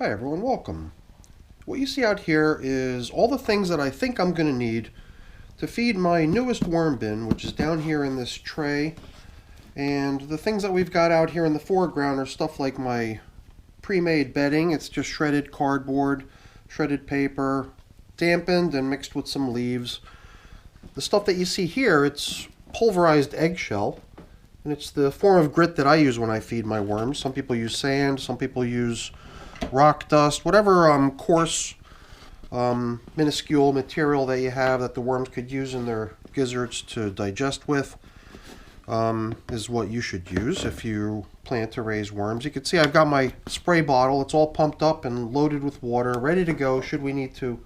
Hi everyone, welcome. What you see out here is all the things that I think I'm going to need to feed my newest worm bin, which is down here in this tray. And the things that we've got out here in the foreground are stuff like my pre-made bedding. It's just shredded cardboard, shredded paper, dampened and mixed with some leaves. The stuff that you see here, it's pulverized eggshell. And it's the form of grit that I use when I feed my worms. Some people use sand, some people use rock dust, whatever coarse, minuscule material that you have that the worms could use in their gizzards to digest with is what you should use if you plan to raise worms. You can see I've got my spray bottle. It's all pumped up and loaded with water, ready to go should we need to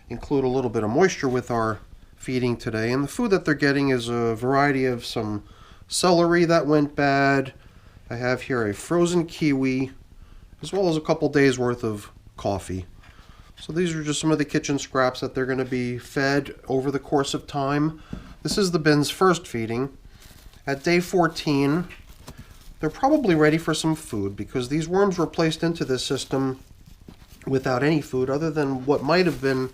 include a little bit of moisture with our feeding today. And the food that they're getting is a variety of some celery that went bad. I have here a frozen kiwi, as well as a couple days worth of coffee. So these are just some of the kitchen scraps that they're going to be fed over the course of time. This is the bin's first feeding. At day 14, they're probably ready for some food because these worms were placed into this system without any food other than what might have been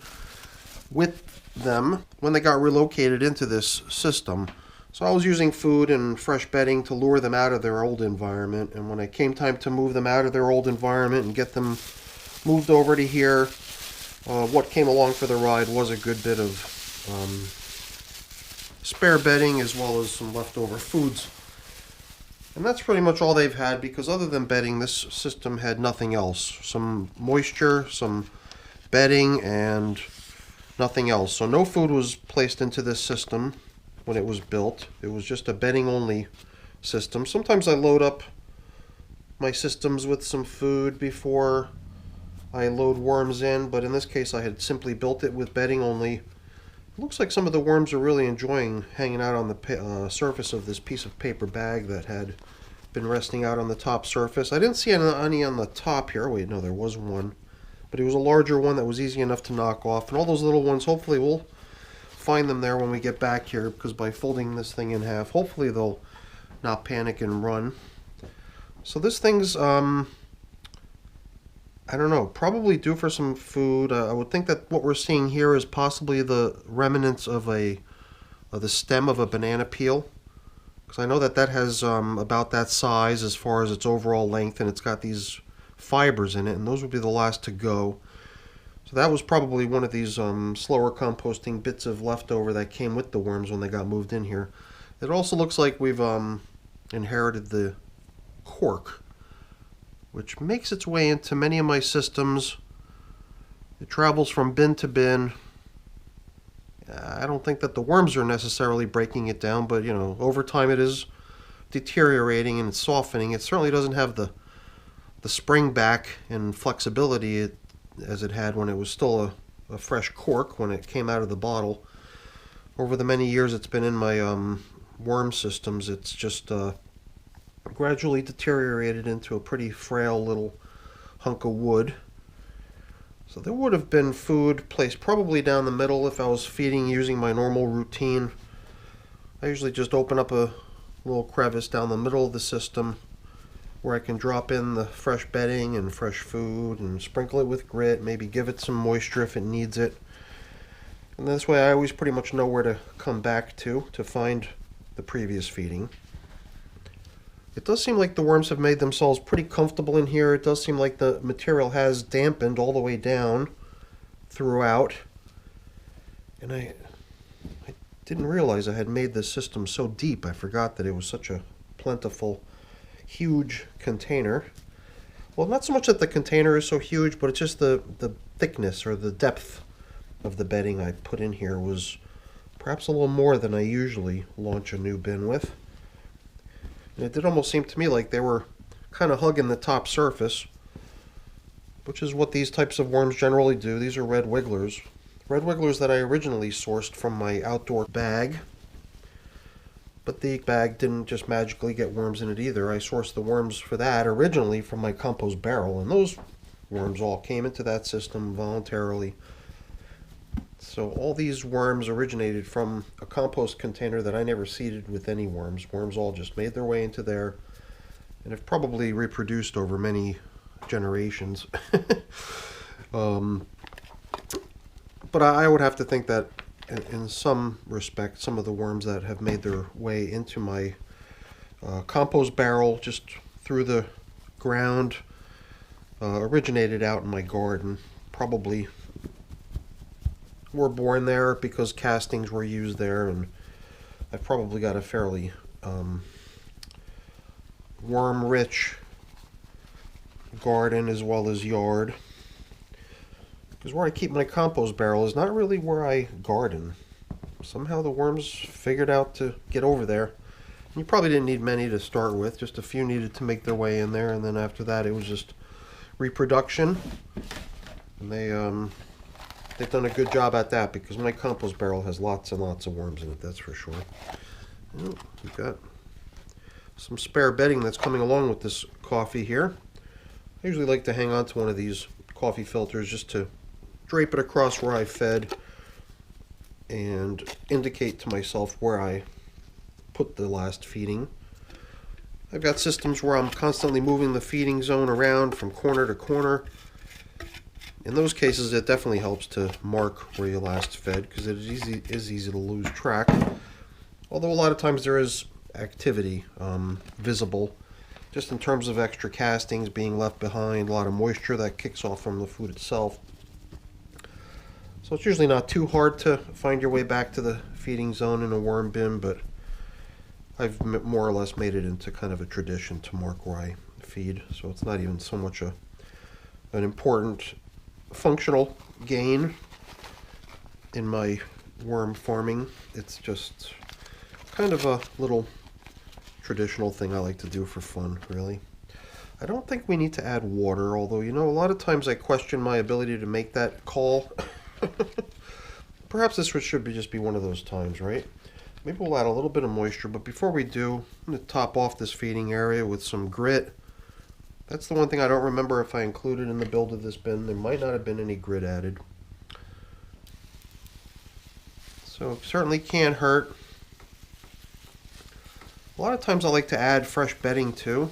with them when they got relocated into this system. So I was using food and fresh bedding to lure them out of their old environment, and when it came time to move them out of their old environment and get them moved over to here, what came along for the ride was a good bit of spare bedding as well as some leftover foods. And that's pretty much all they've had because other than bedding, this system had nothing else. Some moisture, some bedding, and nothing else. So no food was placed into this system when it was built. It was just a bedding only system. Sometimes I load up my systems with some food before I load worms in, but in this case I had simply built it with bedding only. It looks like some of the worms are really enjoying hanging out on the surface of this piece of paper bag that had been resting out on the top surface. I didn't see any on the top here. Wait, no, there was one, but it was a larger one that was easy enough to knock off, and all those little ones, hopefully we'll find them there when we get back here, because by folding this thing in half, hopefully they'll not panic and run. So this thing's I don't know, probably due for some food. I would think that what we're seeing here is possibly the remnants of the stem of a banana peel, because I know that that has about that size as far as its overall length, and it's got these fibers in it, and those would be the last to go. So that was probably one of these slower composting bits of leftover that came with the worms when they got moved in here. It also looks like we've inherited the cork, which makes its way into many of my systems. It travels from bin to bin. I don't think that the worms are necessarily breaking it down, but you know, over time it is deteriorating and it's softening. It certainly doesn't have the spring back and flexibility as it had when it was still a fresh cork when it came out of the bottle. Over the many years it's been in my worm systems, it's just gradually deteriorated into a pretty frail little hunk of wood. So there would have been food placed probably down the middle if I was feeding using my normal routine. I usually just open up a little crevice down the middle of the system where I can drop in the fresh bedding and fresh food and sprinkle it with grit, maybe give it some moisture if it needs it. And this way I always pretty much know where to come back to find the previous feeding. It does seem like the worms have made themselves pretty comfortable in here. It does seem like the material has dampened all the way down throughout. And I didn't realize I had made this system so deep. I forgot that it was such a plentiful, huge container. Well, not so much that the container is so huge, but it's just the thickness or the depth of the bedding I put in here was perhaps a little more than I usually launch a new bin with. And it did almost seem to me like they were kind of hugging the top surface, which is what these types of worms generally do. These are red wigglers. Red wigglers that I originally sourced from my outdoor bag. But the bag didn't just magically get worms in it either. I sourced the worms for that originally from my compost barrel, and those worms all came into that system voluntarily. So all these worms originated from a compost container that I never seeded with any worms. Worms all just made their way into there and have probably reproduced over many generations. But I would have to think that in some respect, some of the worms that have made their way into my compost barrel just through the ground originated out in my garden. Probably were born there because castings were used there, and I've probably got a fairly worm-rich garden as well as yard. Because where I keep my compost barrel is not really where I garden. Somehow the worms figured out to get over there. You probably didn't need many to start with, just a few needed to make their way in there, and then after that it was just reproduction. And they've done a good job at that, because my compost barrel has lots and lots of worms in it, that's for sure. Oh, we've got some spare bedding that's coming along with this coffee here. I usually like to hang on to one of these coffee filters just to drape it across where I fed and indicate to myself where I put the last feeding. I've got systems where I'm constantly moving the feeding zone around from corner to corner. In those cases, it definitely helps to mark where you last fed, because it is easy to lose track. Although a lot of times there is activity visible, just in terms of extra castings being left behind, a lot of moisture that kicks off from the food itself. So it's usually not too hard to find your way back to the feeding zone in a worm bin, but I've more or less made it into kind of a tradition to mark where I feed, so it's not even so much an important functional gain in my worm farming. It's just kind of a little traditional thing I like to do for fun, really. I don't think we need to add water, although, you know, a lot of times I question my ability to make that call. Perhaps this should just be one of those times, right? Maybe we'll add a little bit of moisture, but before we do, I'm going to top off this feeding area with some grit. That's the one thing I don't remember if I included in the build of this bin. There might not have been any grit added. So it certainly can't hurt. A lot of times I like to add fresh bedding too,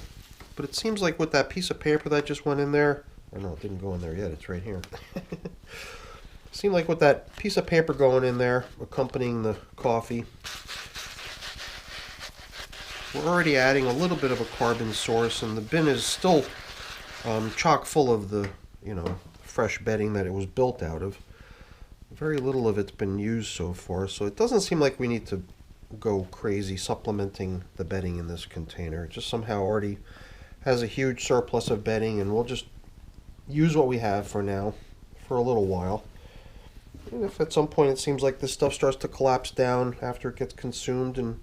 but it seems like with that piece of paper that just went in there, or no, it didn't go in there yet, it's right here. Seemed like with that piece of paper going in there, accompanying the coffee, we're already adding a little bit of a carbon source, and the bin is still chock full of the, you know, fresh bedding that it was built out of. Very little of it's been used so far, so it doesn't seem like we need to go crazy supplementing the bedding in this container. It just somehow already has a huge surplus of bedding, and we'll just use what we have for now, for a little while. And if at some point it seems like this stuff starts to collapse down after it gets consumed and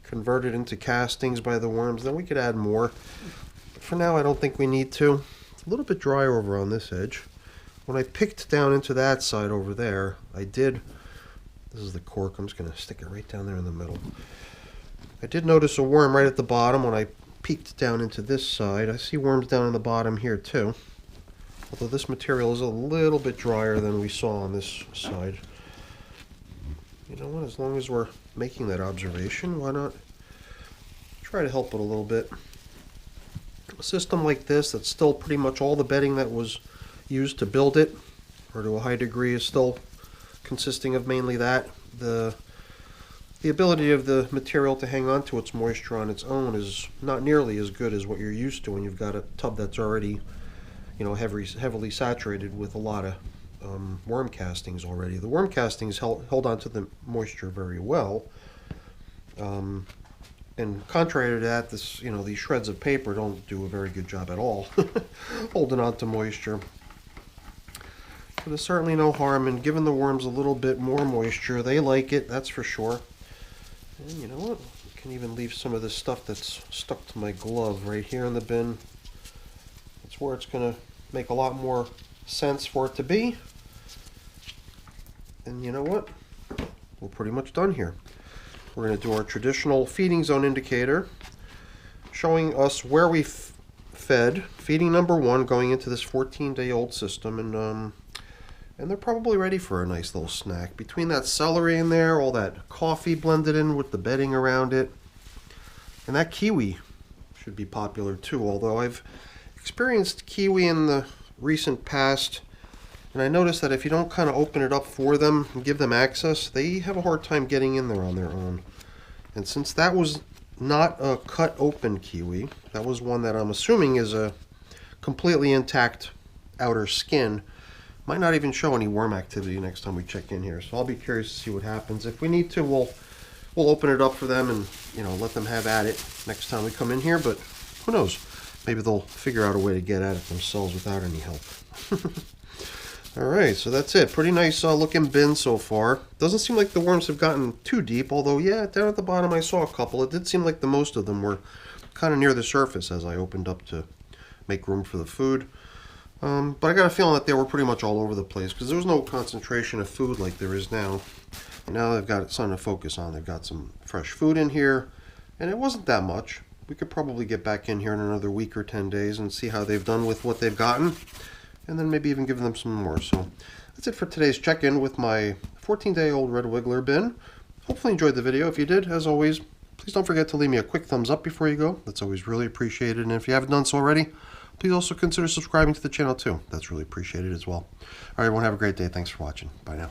converted into castings by the worms, then we could add more. But for now, I don't think we need to. It's a little bit drier over on this edge. When I picked down into that side over there, I did, this is the cork, I'm just going to stick it right down there in the middle. I did notice a worm right at the bottom when I peeked down into this side. I see worms down in the bottom here too. Although this material is a little bit drier than we saw on this side. You know what, as long as we're making that observation, why not try to help it a little bit. A system like this, that's still pretty much all the bedding that was used to build it, or to a high degree is still consisting of mainly that. The ability of the material to hang on to its moisture on its own is not nearly as good as what you're used to when you've got a tub that's already, you know, heavily saturated with a lot of worm castings already. The worm castings held on to the moisture very well, and contrary to that, these shreds of paper don't do a very good job at all holding on to moisture. But there's certainly no harm in giving the worms a little bit more moisture. They like it, that's for sure. And you know what? I can even leave some of this stuff that's stuck to my glove right here in the bin. That's where it's going to make a lot more sense for it to be. And you know what? We're pretty much done here. We're going to do our traditional feeding zone indicator, showing us where we fed. Feeding number 1 going into this 14-day-old system, and they're probably ready for a nice little snack. Between that celery in there, all that coffee blended in with the bedding around it, and that kiwi should be popular too, although I've experienced kiwi in the recent past, and I noticed that if you don't kind of open it up for them and give them access, they have a hard time getting in there on their own. And since that was not a cut open kiwi, that was one that I'm assuming is a completely intact outer skin, might not even show any worm activity next time we check in here. So I'll be curious to see what happens. If we need to, we'll open it up for them and, you know, let them have at it next time we come in here, but who knows? Maybe they'll figure out a way to get at it themselves without any help. Alright, so that's it. Pretty nice looking bin so far. Doesn't seem like the worms have gotten too deep, although, yeah, down at the bottom I saw a couple. It did seem like the most of them were kind of near the surface as I opened up to make room for the food. But I got a feeling that they were pretty much all over the place because there was no concentration of food like there is now. Now they've got something to focus on. They've got some fresh food in here, and it wasn't that much. We could probably get back in here in another week or 10 days and see how they've done with what they've gotten, and then maybe even give them some more. So that's it for today's check-in with my 14-day-old red wiggler bin. Hopefully you enjoyed the video. If you did, as always, please don't forget to leave me a quick thumbs up before you go. That's always really appreciated. And if you haven't done so already, please also consider subscribing to the channel too. That's really appreciated as well. All right, everyone, have a great day. Thanks for watching. Bye now.